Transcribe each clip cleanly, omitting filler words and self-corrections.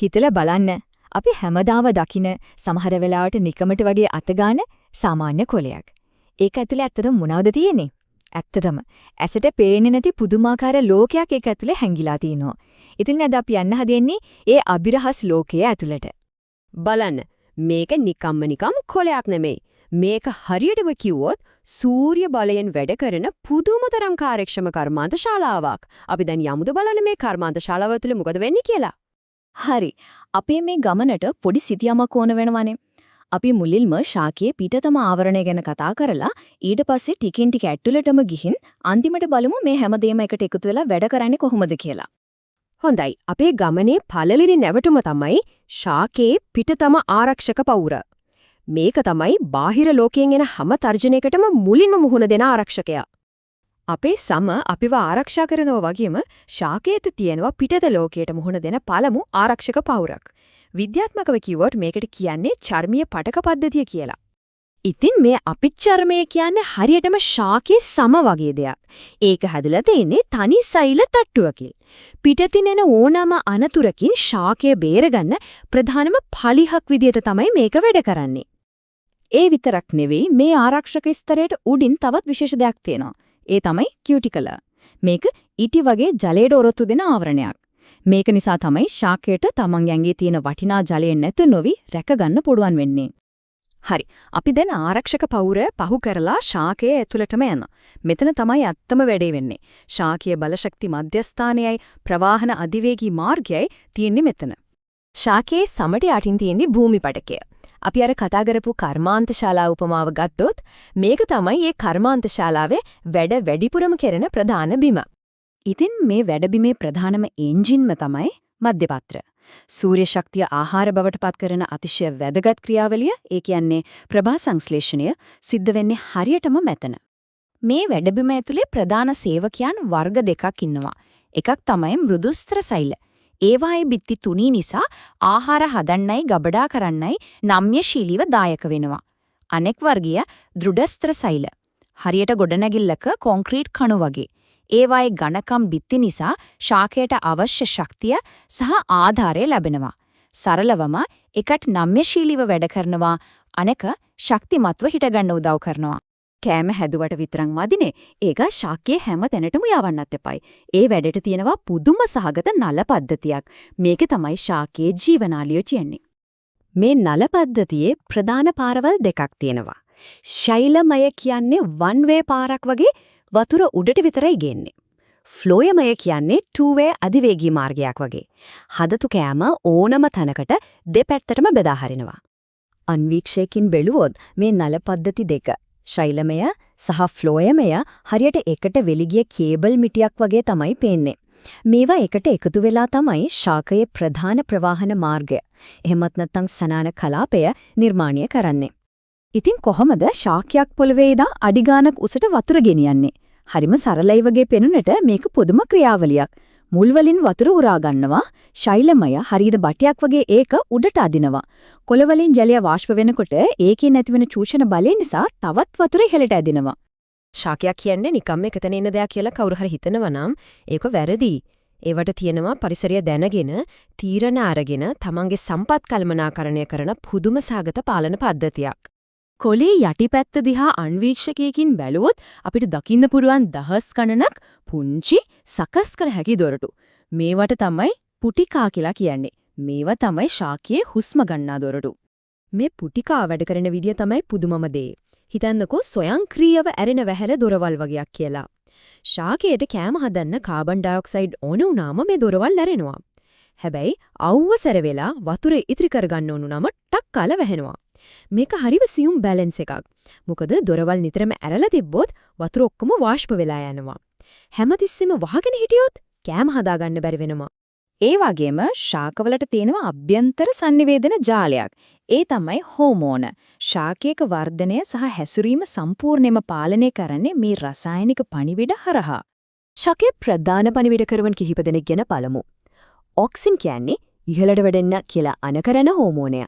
හිතලා බලන්න. අපි හැමදාම දකින සමහර වෙලාවට නිකමට වගේ අතගාන සාමාන්‍ය කොලයක්. ඒක ඇතුලේ ඇත්තටම මොනවද තියෙන්නේ? ඇත්තටම ඇසට පේන්නේ නැති පුදුමාකාර ලෝකයක් ඒක ඇතුලේ හැංගිලා තියෙනවා. ඉතින් අද අපි යන්න හදන්නේ ඒ අභිරහස් ලෝකයේ ඇතුළට. බලන්න මේක නිකම් කොලයක් නෙමෙයි. මේක හරියටම කිව්වොත් සූර්ය බලයෙන් වැඩ කරන පුදුමතරම් කාර්යක්ෂම කර්මාන්ත ශාලාවක්. අපි දැන් යමුද බලන්න මේ කර්මාන්ත ශාලාව ඇතුලේ මොකද වෙන්නේ කියලා. හරි. අපේ මේ ගමනට පොඩි සිතියමක් ඕන වෙනවනේ. අපි මුලින්ම ශාකයේ පිටතම ආවරණය ගැන කතා කරලා ඊට පස්සේ ටිකින් ටික ඇතුළටම ගිහින් අන්තිමට බලමු මේ හැමදේම එකට එකතු වෙලා වැඩ කරන්නේ කොහොමද කියලා. හොඳයි. අපේ ගමනේ පළලිරි නැවතුම තමයි ශාකයේ පිටතම ආරක්ෂක පවුර. මේක තමයි බාහිර ලෝකයෙන් එන හැම තර්ජනයකටම මුලින්ම මුහුණ දෙන ආරක්ෂකයා. අපේ සම අපිව ආරක්ෂා කරනවා වගේම ශාකයේත් තියෙනවා පිටත ලෝකයට මුහුණ දෙන පළමු ආරක්ෂක පවුරක්. විද්‍යාත්මකව කිව්වොත් මේකට කියන්නේ චර්මීය පටක පද්ධතිය කියලා. ඉතින් මේ අපිච්චර්මය කියන්නේ හරියටම ශාකයේ සම වගේ දෙයක්. ඒක හැදලා තියෙන්නේ තනි සෛල තට්ටුවකින්. පිටතින් එන ඕනම අනතුරකින් ශාකය බේරගන්න ප්‍රධානම පලිහක් විදියට තමයි මේක වැඩ කරන්නේ. ඒ විතරක් නෙවෙයි මේ ආරක්ෂක ස්තරයට උඩින් තවත් විශේෂ දෙයක් තියෙනවා. ඒ තමයි කියුටිකල. මේක ඊටි වගේ ජලයට ඔරොත්තු දෙන ආවරණයක්. මේක නිසා තමයි ශාකයට තමන්ගේ ඇඟේ තියෙන වටිනා ජලය නැතු නොවි රැකගන්න පුළුවන් වෙන්නේ. හරි. අපි දැන් ආරක්ෂක පවුර පහු කරලා ශාකයේ ඇතුළටම යන. මෙතන තමයි අත්තම වැඩේ වෙන්නේ. ශාකයේ බලශක්ති මධ්‍යස්ථානයයි ප්‍රවාහන අධිවේගී මාර්ගයයි තියෙන්නේ මෙතන. ශාකයේ සමට යටින් තියෙන්නේ භූමි පටකය. අපි අර කතා කරපු කර්මාන්ත ශාලා උපමාව ගත්තොත් මේක තමයි මේ කර්මාන්ත ශාලාවේ වැඩිපුරම කරන ප්‍රධාන බිම. ඉතින් මේ වැඩබිමේ ප්‍රධානම එන්ජින්ම තමයි මධ්‍යපත්‍ර. සූර්ය ශක්තිය ආහාර බවට පත් කරන අතිශය වැදගත් ක්‍රියාවලිය, ඒ කියන්නේ ප්‍රභා සංශ්ලේෂණය සිද්ධ වෙන්නේ හරියටම මෙතන. මේ වැඩබිම ඇතුලේ ප්‍රධාන සේවකයන් වර්ග දෙකක් ඉන්නවා. එකක් තමයි මෘදුස්ත්‍ර සෛල. ඒවායේ බිත්ති තුනී නිසා ආහාර හදන්නයි ගබඩා කරන්නයි නම්‍යශීලීව දායක වෙනවා. අනෙක් වර්ගය දෘಢස්ත්‍ර සෛල. හරියට ගොඩනැගිල්ලක කොන්ක්‍රීට් කණු වගේ. ඒවායේ ඝනකම් බිත්ති නිසා ශාකයට අවශ්‍ය ශක්තිය සහ ආධාරය ලැබෙනවා. සරලවම එකට නම්‍යශීලීව වැඩ කරනවා, අනෙක ශක්තිමත්ව හිටගන්න උදව් කරනවා. කෑම හැදුවට විතරක් මදිනේ. ඒක ශාකයේ හැම තැනටම යවන්නත් එපයි. ඒ වැඩට තියෙනවා පුදුම සහගත නල පද්ධතියක්. මේක තමයි ශාකයේ ජීවනාලිය කියන්නේ. මේ නල පද්ධතියේ ප්‍රධාන පාරවල් දෙකක් තියෙනවා. ශෛලමය කියන්නේ වන් වේ පාරක් වගේ වතුර උඩට විතරයි ගෙන්නේ. ෆ්ලෝයමය කියන්නේ ටූ වේ අධිවේගී මාර්ගයක් වගේ. හදතු කෑම ඕනම තැනකට දෙපැත්තටම බෙදා හරිනවා. අන්වීක්ෂයකින් බැලුවොත් මේ නල පද්ධති දෙක ශෛලමය සහ ෆ්ලෝයමය හරියට එකට වෙලිගිය කේබල් මිටියක් වගේ තමයි පේන්නේ. මේවා එකට එකතු වෙලා තමයි ශාකයේ ප්‍රධාන ප්‍රවාහන මාර්ගය. එහෙමත් නැත්නම් සනාන කලාපය නිර්මාණය කරන්නේ. ඉතින් කොහොමද ශාකයක් පොළවේ ඉඳන් අඩි ගානක් උසට වතුර ගෙනියන්නේ? හරිම සරලයි වගේ පෙනුනට මේක පුදුම ක්‍රියාවලියක්. මුල් වලින් වතුර උරා ගන්නවා. ශෛලමය හරියට බටයක් වගේ ඒක උඩට අදිනවා. කොළ වලින් ජලය වාෂ්ප වෙනකොට ඒකේ නැතිවෙන චූෂණ බලය නිසා තවත් වතුර ඉහළට ඇදෙනවා. ශාකයක් කියන්නේ නිකම්ම එකතන ඉන්න දෙයක් කියලා කවුරු හරි හිතනවා නම් ඒක වැරදි. ඒවට තියෙනවා පරිසරය දැනගෙන තීරණ අරගෙන තමන්ගේ සම්පත් කළමනාකරණය කරන පුදුම සාගත පාලන පද්ධතියක්. කොළේ යටිපැත්ත දිහා අන්වීක්ෂකයකින් බැලුවොත් අපිට දකින්න පුළුවන් දහස් ගණනක් පුංචි සකස් කළ හැකි දොරටු. මේවට තමයි පුටිකා කියලා කියන්නේ. මේවා තමයි ශාකයේ හුස්ම ගන්නා දොරටු. මේ පුටිකා වැඩ කරන විදිය තමයි පුදුමම දේ. හිතන්නකෝ ස්වයංක්‍රීයව ඇරෙන වැහැර දොරවල් වගේක් කියලා. ශාකයට කෑම හදන්න කාබන් ඩයොක්සයිඩ් ඕන වුණාම මේ දොරවල් ඇරෙනවා. හැබැයි අවුවසර වෙලා වතුර ඉතිරි කරගන්න ඕන නම ටක් කාලා වැහෙනවා. මේක හරිම සියුම් බැලන්ස් එකක්. මොකද දොරවල් නිතරම ඇරලා තිබ්බොත් වතුර ඔක්කොම වාෂ්ප වෙලා යනවා. හැමතිස්සෙම වහගෙන හිටියොත් කෑම හදාගන්න බැරි වෙනවා. ඒ වගේම ශාකවලට තියෙනවා අභ්‍යන්තර සංනිවේදන ජාලයක්. ඒ තමයි හෝමෝන. ශාකයක වර්ධනය සහ හැසිරීම සම්පූර්ණයෙන්ම පාලනය කරන්නේ මේ රසායනික පණිවිඩ හරහා. ශාකයේ ප්‍රධාන පණිවිඩ කරවන් කිහිප දෙනෙක් ගැන බලමු. ඔක්සින් කියන්නේ ඉහළට වැඩෙන්න කියලා අනකරන හෝමෝනය.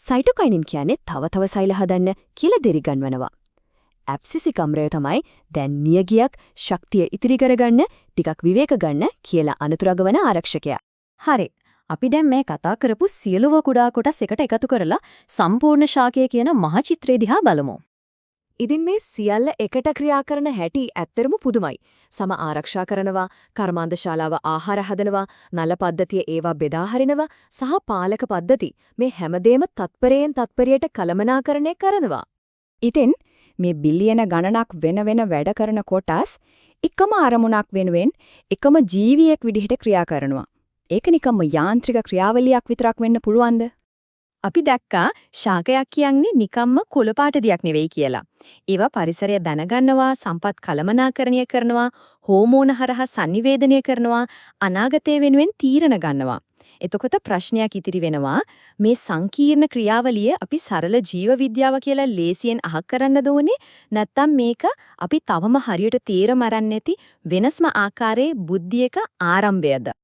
සයිටොකයිනින් කියන්නේ තව සෛල හදන්න කියලා දිරිගන්වනවා. ඇබ්සිසිකම්රය තමයි දැන් නියගියක් ශක්තිය ඉතිරි කරගන්න ටිකක් විවේක ගන්න කියලා අනතුරගවන ආරක්ෂකයා. හරි. අපි දැන් මේ කතා කරපු සියලුම කුඩා කොටස් එකට එකතු කරලා සම්පූර්ණ ශාකය කියන මහ චිත්‍රය දිහා බලමු. ඉතින් මේ සියල්ල එකට ක්‍රියා කරන හැටි ඇත්තරම පුදුමයි. සම ආරක්ෂා කරනවා, කර්මාන්ත ශාලාව ආහාර හදනවා, නල පද්ධතිය ඒවා බෙදා හරිනවා සහ පාලක පද්ධති මේ හැමදේම තත්පරයෙන් තත්පරයට කළමනාකරණය කරනවා. ඉතින් මේ බිලියන ගණනක් වෙන වෙන වැඩ කරන කොටස් එකම අරමුණක් වෙනුවෙන් එකම ජීවියෙක් විදිහට ක්‍රියා කරනවා. ඒක නිකම්ම යාන්ත්‍රික ක්‍රියාවලියක් විතරක් වෙන්න පුළුවන්ද? අපි දැක්කා ශාකයක් කියන්නේ නිකම්ම කුලපාට දියක් නෙවෙයි කියලා. ඒවා පරිසරය දැනගන්නවා, සම්පත් කළමනාකරණය කරනවා, හෝමෝන හරහා sannivedanaya කරනවා, අනාගතය වෙනුවෙන් තීරණ ගන්නවා. එතකොට ප්‍රශ්නයක් ඉතිරි වෙනවා මේ සංකීර්ණ ක්‍රියාවලිය අපි සරල ජීව විද්‍යාව කියලා ලේසියෙන් අහක් කරන්නද ඕනේ නැත්නම් මේක අපි තවම හරියට තේරම අරන් නැති වෙනස්ම ආකාරයේ බුද්ධියක ආරම්භයද?